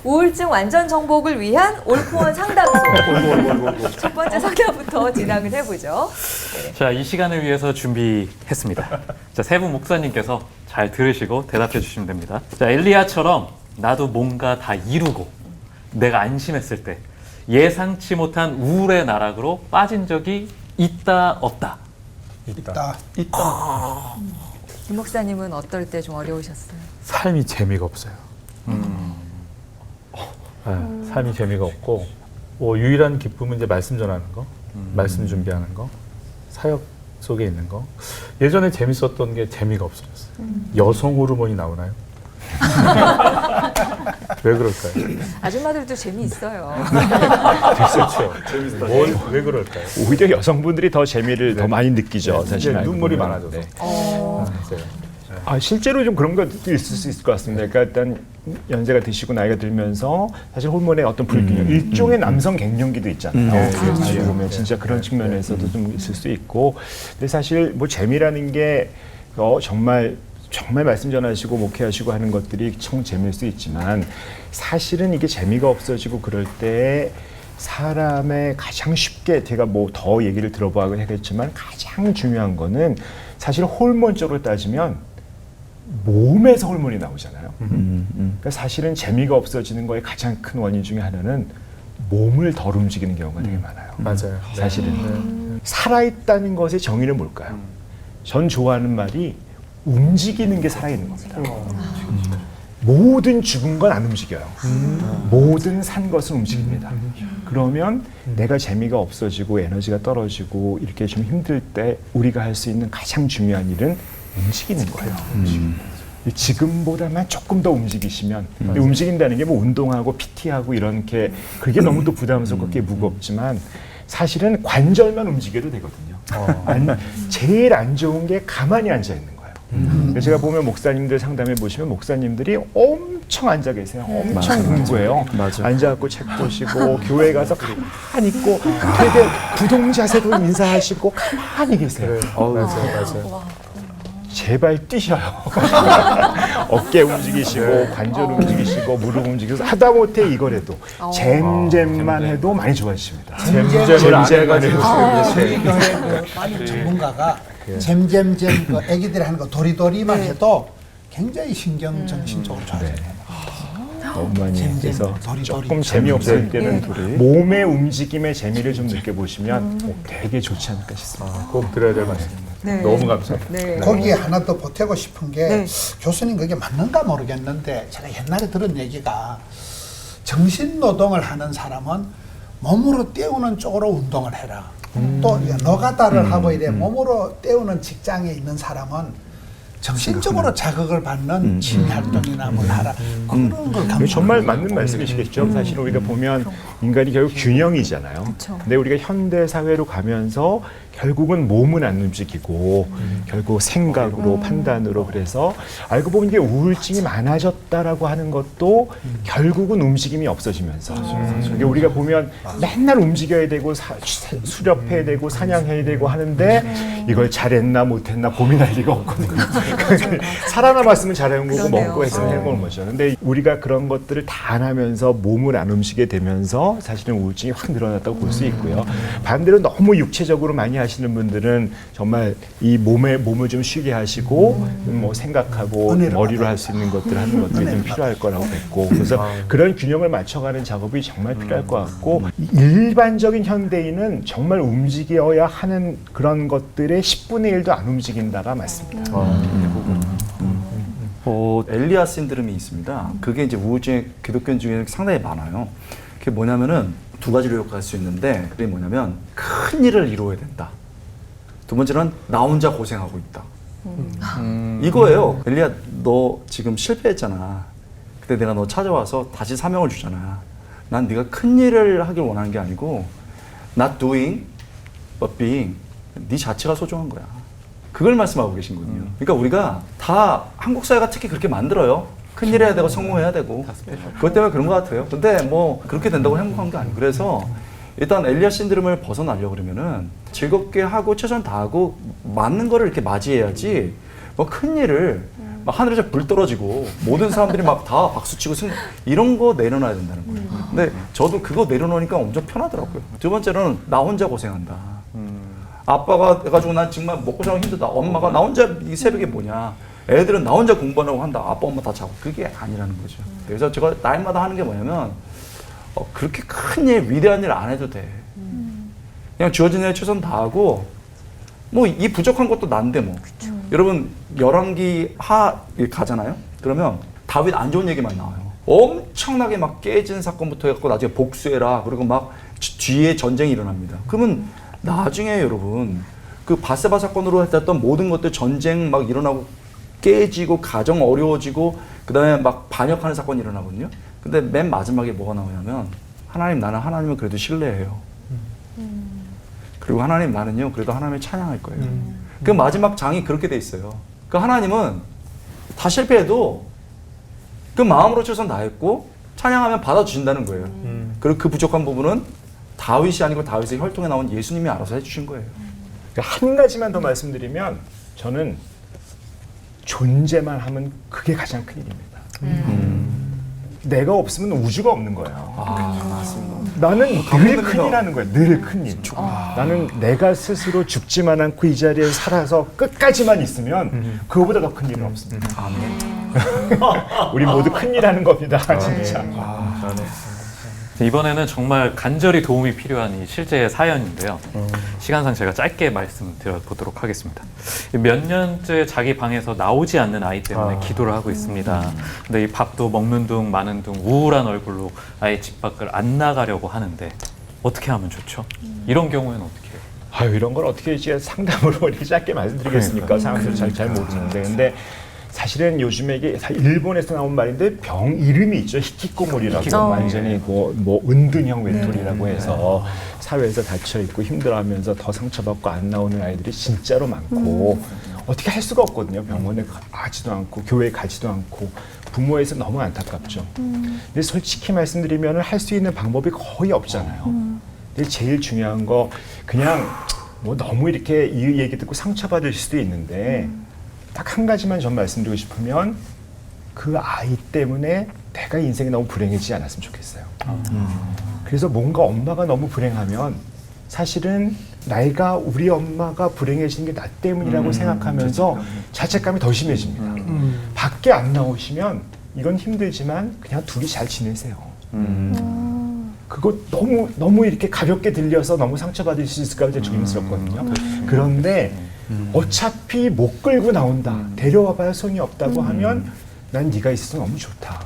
우울증 완전 정복을 위한 올포원 상담소. 첫 번째 상담부터 진행을 해보죠. 네. 자, 이 시간을 위해서 준비했습니다. 자, 세 분 목사님께서 잘 들으시고 대답해 주시면 됩니다. 자, 엘리야처럼 나도 뭔가 다 이루고 내가 안심했을 때 예상치 못한 우울의 나락으로 빠진 적이 있다, 없다? 있다. 김 목사님은 어떨 때 좀 어려우셨어요? 삶이 재미가 없어요. 네, 삶이 재미가 없고 유일한 기쁨은 이제 말씀 전하는 거, 말씀 준비하는 거, 사역 속에 있는 거. 예전에 재밌었던 게 재미가 없어졌어요. 여성 호르몬이 나오나요? 왜 그럴까요? 아줌마들도 재미있어요. 그렇죠. 왜 그럴까요? 오히려 여성분들이 더 재미를 네. 더 많이 느끼죠. 네, 사실 이제 알고 눈물이 보면. 많아져서. 네. 네. 실제로 좀 그런 것도 있을 수 있을 것 같습니다. 그러니까 일단 연세가 드시고 나이가 들면서 사실 호르몬의 어떤 불균형, 일종의 남성 갱년기도 있잖아요. 알고 보면 진짜 그런 측면에서도 좀 있을 수 있고, 근데 사실 뭐 재미라는 게 정말 말씀 전하시고 목회하시고 하는 것들이 참 재미일 수 있지만 사실은 이게 재미가 없어지고 그럴 때 사람의 가장 쉽게 제가 뭐 더 얘기를 들어봐야겠지만 가장 중요한 거는 사실 호르몬적으로 따지면 몸에서 호르몬이 나오잖아요. 그러니까 사실은 재미가 없어지는 거의 가장 큰 원인 중에 하나는 몸을 덜 움직이는 경우가 되게 많아요. 맞아요. 사실은 살아있다는 것의 정의는 뭘까요? 전 좋아하는 말이 움직이는 게 살아있는 겁니다. 모든 죽은 건 안 움직여요. 모든 산 것은 움직입니다. 그러면 내가 재미가 없어지고 에너지가 떨어지고 이렇게 좀 힘들 때 우리가 할 수 있는 가장 중요한 일은 움직이는 거예요. 지금보다만 조금 더 움직이시면 움직인다는 게 뭐 운동하고 PT하고 이런 게 그게 너무 또 부담스럽고 그게 무겁지만 사실은 관절만 움직여도 되거든요. 제일 안 좋은 게 가만히 앉아 있는 거예요. 제가 보면 목사님들 상담해 보시면 목사님들이 엄청 앉아 계세요. 엄청 공부해요. 앉아갖고 책 보시고 교회 가서 가만히 있고 되게 부동자세도 인사하시고 가만히 계세요. 맞아요. 제발 뛰셔요. 어깨 움직이시고 관절 움직이시고 무릎 움직이고 하다못해 이거라도 잼잼만 해도 많이 좋아지십니다. 잼잼을 안 해가지고 우리 교회 그 전문가가 잼잼잼 그 애기들이 하는 거 도리도리만 해도 굉장히 신경 정신적으로 좋아져요. 너무 많이 그래서 도리도리. 조금 재미없을 때는 몸의 움직임의 재미를 좀 느껴보시면 되게 좋지 않을까 싶습니다. 꼭 들어야 될 말씀입니다. 네. 너무 감사합니다. 네. 거기에 하나 더 보태고 싶은 게 네. 교수님 그게 맞는가 모르겠는데 제가 옛날에 들은 얘기가 정신노동을 하는 사람은 몸으로 때우는 쪽으로 운동을 해라. 또 노가다를 하고 이래 몸으로 때우는 직장에 있는 사람은 정신적으로 자극을 받는 취미 활동이나 뭘 하라. 그런 걸 이게 감수하는 정말 맞는 말씀이시겠죠. 사실 우리가 보면 인간이 결국 균형이잖아요. 근데 우리가 현대 사회로 가면서 결국은 몸은 안 움직이고 결국 생각으로 판단으로 그래서 알고 보면 이게 우울증이 많아졌다라고 하는 것도 결국은 움직임이 없어지면서 이게 우리가 보면 맨날 움직여야 되고 수렵해야 되고 사냥해야 되고 하는데 이걸 잘했나 못했나 고민할 리가 없거든요. 살아남았으면 잘해온 거고 그러네요. 먹고 했으면 해먹은 거죠. 근데 우리가 그런 것들을 다 안 하면서 몸을 안 움직이게 되면서 사실은 우울증이 확 늘어났다고 볼 수 있고요. 반대로 너무 육체적으로 많이 하시는 분들은 정말 이 몸을 좀 쉬게 하시고 뭐 생각하고 머리로 할 수 있는 것들 하는 것들이 좀 필요할 거라고 뵙고 그래서 그런 균형을 맞춰가는 작업이 정말 필요할 것 같고 일반적인 현대인은 정말 움직여야 하는 그런 것들의 10분의 1도 안 움직인다가 맞습니다. 엘리야 신드롬이 있습니다. 그게 이제 우울증의 기독교 중에 상당히 많아요. 그게 뭐냐면은 두 가지로 요약할 수 있는데 그게 뭐냐면 큰 일을 이루어야 된다. 두 번째는 나 혼자 고생하고 있다. 이거예요. 엘리야 너 지금 실패했잖아. 그때 내가 너 찾아와서 다시 사명을 주잖아. 난 네가 큰 일을 하길 원하는 게 아니고 not doing but being. 네 자체가 소중한 거야. 그걸 말씀하고 계신 거거든요. 그러니까 우리가 다 한국 사회가 특히 그렇게 만들어요. 큰일 해야 되고 성공해야 되고 그것 때문에 그런 것 같아요. 근데 뭐 그렇게 된다고 행복한 게 아니고 그래서 일단 엘리야 신드롬을 벗어나려고 그러면은 즐겁게 하고 최선 다하고 맞는 거를 이렇게 맞이해야지 뭐 큰일을 막 하늘에서 불 떨어지고 모든 사람들이 막 다 박수치고 이런 거 내려놔야 된다는 거예요. 근데 저도 그거 내려놓으니까 엄청 편하더라고요. 두 번째로는 나 혼자 고생한다. 아빠가 해가지고 난 정말 먹고 자기 힘들다. 엄마가 나 혼자 이 새벽에 뭐냐. 애들은 나 혼자 공부하려고 한다. 아빠 엄마 다 자고. 그게 아니라는 거죠. 그래서 제가 날마다 하는 게 뭐냐면 그렇게 큰 일, 위대한 일 안 해도 돼. 그냥 주어진 일 최선 다하고 뭐 이 부족한 것도 난데 뭐. 여러분 열왕기 하 가잖아요. 그러면 다윗 안 좋은 얘기만 나와요. 엄청나게 막 깨진 사건부터 해갖고 나중에 복수해라. 그리고 막 뒤에 전쟁이 일어납니다. 그러면 나중에 여러분 그 바세바 사건으로 했던 모든 것들 전쟁 막 일어나고 깨지고 가정 어려워지고 그 다음에 막 반역하는 사건이 일어나거든요. 근데 맨 마지막에 뭐가 나오냐면 하나님 나는 하나님을 그래도 신뢰해요. 그리고 하나님 나는요 그래도 하나님을 찬양할 거예요. 그 마지막 장이 그렇게 돼 있어요. 그 하나님은 다 실패해도 그 마음으로 최선 다했고 찬양하면 받아주신다는 거예요. 그리고 그 부족한 부분은 다윗이 아니고 다윗의 혈통에 나온 예수님이 알아서 해주신 거예요. 한 가지만 더 말씀드리면 저는 존재만 하면 그게 가장 큰 일입니다. 내가 없으면 우주가 없는 거예요. 맞습니다. 나는 늘 큰일하는 거야. 늘 큰일. 나는 내가 스스로 죽지만 않고 이 자리에 살아서 끝까지만 있으면 그거보다 더 큰일은 없습니다. 우리 모두 큰일하는 겁니다. 진짜. 이번에는 정말 간절히 도움이 필요한 이 실제 사연인데요. 시간상 제가 짧게 말씀드려보도록 하겠습니다. 몇 년째 자기 방에서 나오지 않는 아이 때문에 기도를 하고 있습니다. 근데 이 밥도 먹는 둥 마는 둥 우울한 얼굴로 아예 집 밖을 안 나가려고 하는데 어떻게 하면 좋죠? 이런 경우에는 어떻게 해요? 아유, 이런 걸 어떻게 이제 상담으로 이렇게 짧게 말씀드리겠습니까? 상황을 잘 모르는데. 근데 사실은 요즘에 이게 일본에서 나온 말인데 병 이름이 있죠. 히키코모리라고. 완전히 뭐 은둔형 외톨이라고 해서 사회에서 닫혀 있고 힘들어하면서 더 상처받고 안 나오는 아이들이 진짜로 많고 어떻게 할 수가 없거든요. 병원에 가지도 않고 교회에 가지도 않고 부모에서 너무 안타깝죠. 근데 솔직히 말씀드리면 할 수 있는 방법이 거의 없잖아요. 근데 제일 중요한 거 그냥 뭐 너무 이렇게 이 얘기 듣고 상처받을 수도 있는데 딱 한 가지만 전 말씀드리고 싶으면 그 아이 때문에 내가 인생이 너무 불행해지지 않았으면 좋겠어요. 그래서 뭔가 엄마가 너무 불행하면 사실은 내가 우리 엄마가 불행해지는 게 나 때문이라고 생각하면서 자책감이 더 심해집니다. 밖에 안 나오시면 이건 힘들지만 그냥 둘이 잘 지내세요. 그거 너무 이렇게 가볍게 들려서 너무 상처받을 수 있을까 봐 조심스럽거든요. 그런데 어차피 못 끌고 나온다. 데려와봐야 소용이 없다고 하면 난 네가 있어서 너무 좋다.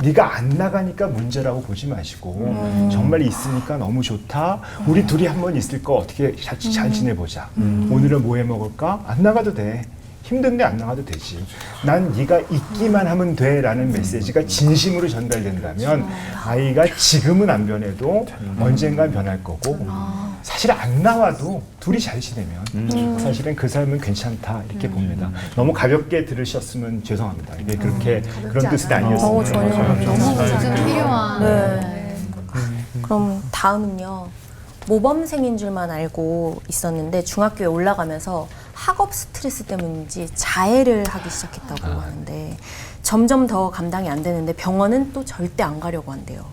네가 안 나가니까 문제라고 보지 마시고 정말 있으니까 너무 좋다. 우리 둘이 한번 있을 거 어떻게 잘 지내보자. 오늘은 뭐 해 먹을까? 안 나가도 돼. 힘든데 안 나가도 되지. 난 네가 있기만 하면 돼라는 메시지가 진심으로 전달된다면 아이가 지금은 안 변해도 언젠간 변할 거고 사실 안 나와도 둘이 잘 지내면 사실은 그 삶은 괜찮다 이렇게 봅니다. 너무 가볍게 들으셨으면 죄송합니다. 이게 그렇게 그런 뜻은 아니었습니다. 너무 필요한. 네. 그럼 다음은요. 모범생인 줄만 알고 있었는데 중학교에 올라가면서 학업 스트레스 때문인지 자해를 하기 시작했다고 하는데 점점 더 감당이 안 되는데 병원은 또 절대 안 가려고 한대요.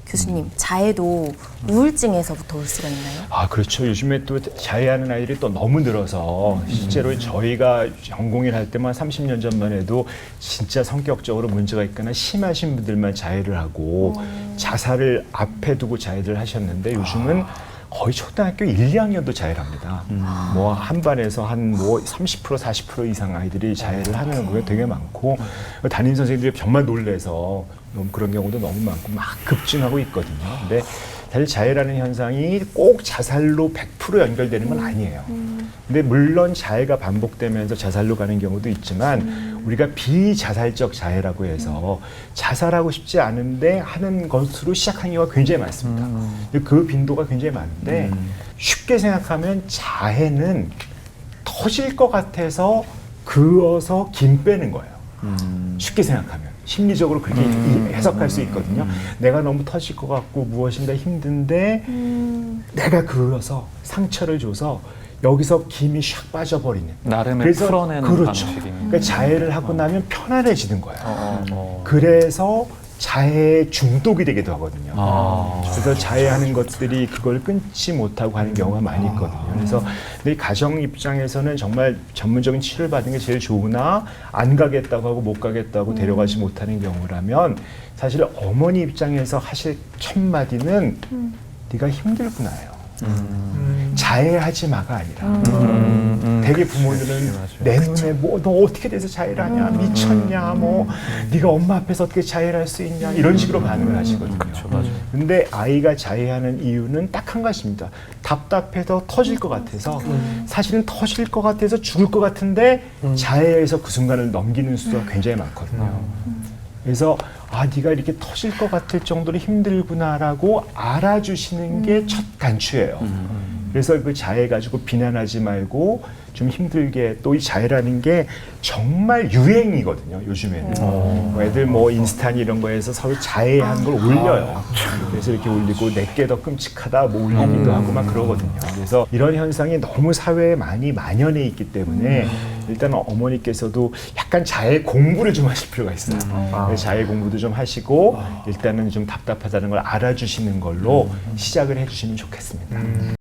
교수님, 자해도 우울증에서부터 올 수가 있나요? 아, 그렇죠. 요즘에 또 자해하는 아이들이 또 너무 늘어서 실제로 저희가 전공의를 할 때만 30년 전만 해도 진짜 성격적으로 문제가 있거나 심하신 분들만 자해를 하고 자살을 앞에 두고 자해를 하셨는데 요즘은 거의 초등학교 1, 2학년도 자해를 합니다. 뭐 한 반에서 한 뭐 30% 40% 이상 아이들이 자해를 하는 경우가 되게 많고 담임 선생님들이 정말 놀래서 너무 그런 경우도 너무 많고 막 급증하고 있거든요. 근데 사실 자해라는 현상이 꼭 자살로 100% 연결되는 건 아니에요. 근데 물론 자해가 반복되면서 자살로 가는 경우도 있지만 우리가 비자살적 자해라고 해서 자살하고 싶지 않은데 하는 것으로 시작하는 경우가 굉장히 많습니다. 그 빈도가 굉장히 많은데 쉽게 생각하면 자해는 터질 것 같아서 그어서 김 빼는 거예요. 쉽게 생각하면. 심리적으로 그렇게 해석할 수 있거든요. 내가 너무 터질 것 같고 무엇인가 힘든데 내가 그어서 상처를 줘서 여기서 김이 샥 빠져버리는. 나름의 그래서 풀어내는 그렇죠. 방식입니다. 그러니까 자해를 하고 나면 편안해지는 거예요. 그래서 자해에 중독이 되기도 하거든요. 그래서 자해하는 것들이 그걸 끊지 못하고 하는 경우가 많이 있거든요. 그래서 이 가정 입장에서는 정말 전문적인 치료를 받는 게 제일 좋으나 안 가겠다고 하고 못 가겠다고 데려가지 못하는 경우라면 사실 어머니 입장에서 하실 첫 마디는 네가 힘들구나요. 자해하지 마가 아니라 되게 부모들은 내 눈에 뭐 너 어떻게 돼서 자해를 하냐, 미쳤냐, 뭐 네가 엄마 앞에서 어떻게 자해를 할 수 있냐 이런 식으로 반응을 하시거든요. 근데 아이가 자해하는 이유는 딱 한 가지입니다. 답답해서 터질 것 같아서 사실은 터질 것 같아서 죽을 것 같은데 자해해서 그 순간을 넘기는 수가 굉장히 많거든요. 그래서 아 네가 이렇게 터질 것 같을 정도로 힘들구나라고 알아주시는 게 첫 단추예요. 그래서 그 자해 가지고 비난하지 말고 좀 힘들게 또 이 자해라는 게 정말 유행이거든요. 요즘에는 애들 뭐 인스타니 이런 거에서 서로 자해한 걸 올려요. 그래서 이렇게 올리고 내게 더 끔찍하다 뭐 올리기도 하고 막 그러거든요. 그래서 이런 현상이 너무 사회에 많이 만연해 있기 때문에 일단 어머니께서도 약간 자해 공부를 좀 하실 필요가 있어요. 자해 공부도 좀 하시고 일단은 좀 답답하다는 걸 알아주시는 걸로 시작을 해주시면 좋겠습니다.